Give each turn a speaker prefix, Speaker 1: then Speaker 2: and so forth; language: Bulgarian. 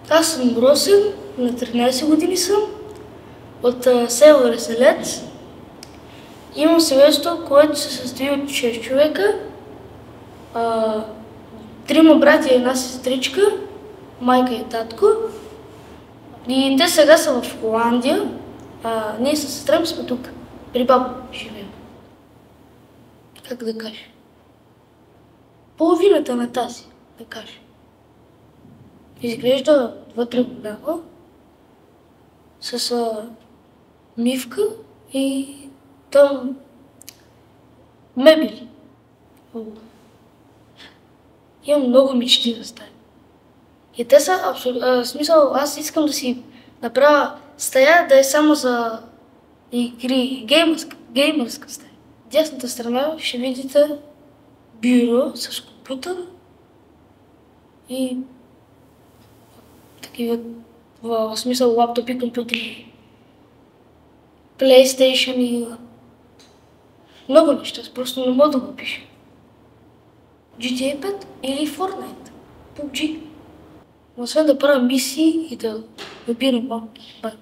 Speaker 1: Аз съм Росен, на 13 години съм, от село Реселец. Имам семейство, което се състои от 6 човека, 3 брати и една сестричка, майка и татко. И те сега са в Холандия, ние със сестра ми сме тук, при баба живеем. Как да кажа? Половината на тази, да кажа. Изглежда вътре голямо, с мивка и там мебели. Имам много мечти за стая. И те са абсолютно... смисъл, аз искам да си направя стая да е само за игри, геймърска стая. Дясната страна ще видите бюро с компютър и такива, в смисъл лаптопи, компютри, PlayStation и много неща, просто не мога да го пиша. GTA 5 или Fortnite, PUBG. Освен да правя мисии и да набирам малки пари.